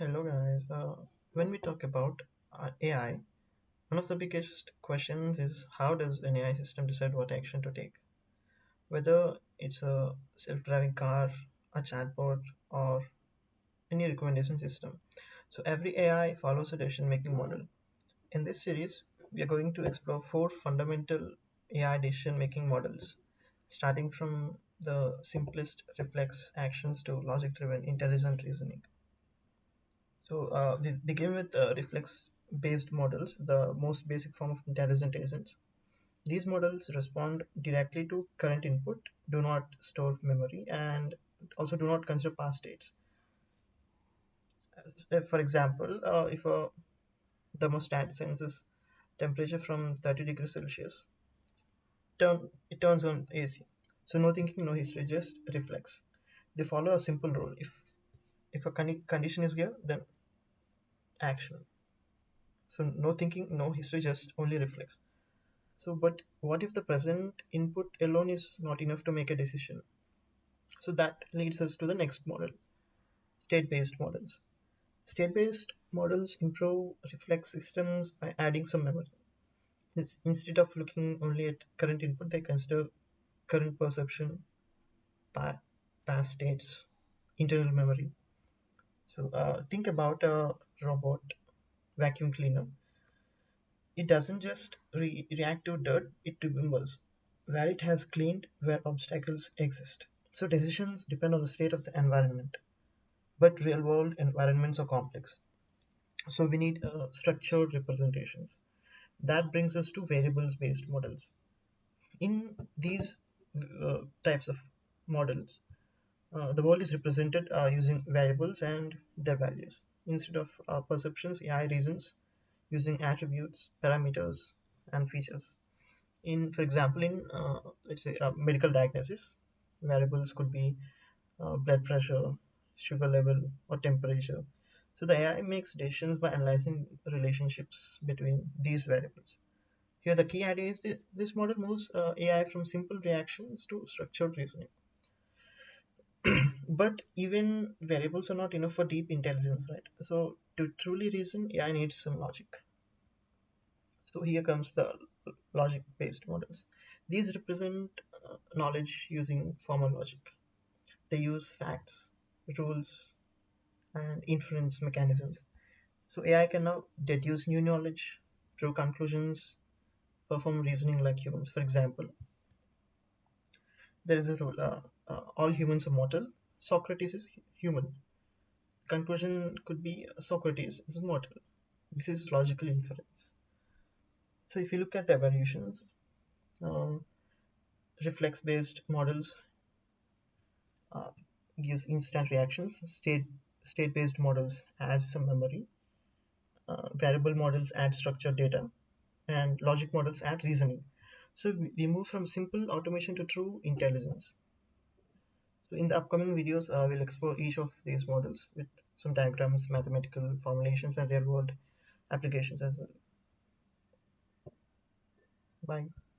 Hello guys. When we talk about AI, one of the biggest questions is how does an AI system decide what action to take? Whether it's a self-driving car, a chatbot, or any recommendation system. So every AI follows a decision-making model. In this series, we are going to explore four fundamental AI decision-making models, starting from the simplest reflex actions to logic-driven intelligent reasoning. So we begin with reflex-based models, the most basic form of intelligent agents. These models respond directly to current input, do not store memory, and also do not consider past states. For example, if a thermostat senses temperature from 30 degrees Celsius, it turns on AC. So no thinking, no history, just reflex. They follow a simple rule. If a condition is given, then action. So no thinking, no history, just only reflex. So, but what if the present input alone is not enough to make a decision? So that leads us to the next model, state-based models. State-based models improve reflex systems by adding some memory. Instead of looking only at current input, they consider current perception, past states, internal memory. So think about a robot vacuum cleaner. It doesn't just react to dirt, it remembers where it has cleaned, where obstacles exist. So decisions depend on the state of the environment, but real world environments are complex. So we need structured representations. That brings us to variables based models. In these types of models, the world is represented using variables and their values. Instead of perceptions, AI reasons using attributes, parameters, and features. For example, in let's say medical diagnosis, variables could be blood pressure, sugar level, or temperature. So the AI makes decisions by analyzing relationships between these variables. Here, the key idea is this model moves AI from simple reactions to structured reasoning. But even variables are not enough for deep intelligence, right? So to truly reason, AI needs some logic. So here comes the logic-based models. These represent knowledge using formal logic. They use facts, rules, and inference mechanisms. So AI can now deduce new knowledge, draw conclusions, perform reasoning like humans. For example, there is a rule: all humans are mortal. Socrates is human. Conclusion could be Socrates is mortal. This is logical inference. So if you look at the evolutions, um, reflex-based models uh, gives instant reactions. State-based models add some memory. Variable models add structured data, and logic models add reasoning. So we move from simple automation to true intelligence. So in the upcoming videos, we'll explore each of these models with some diagrams, mathematical formulations, and real-world applications as well. Bye.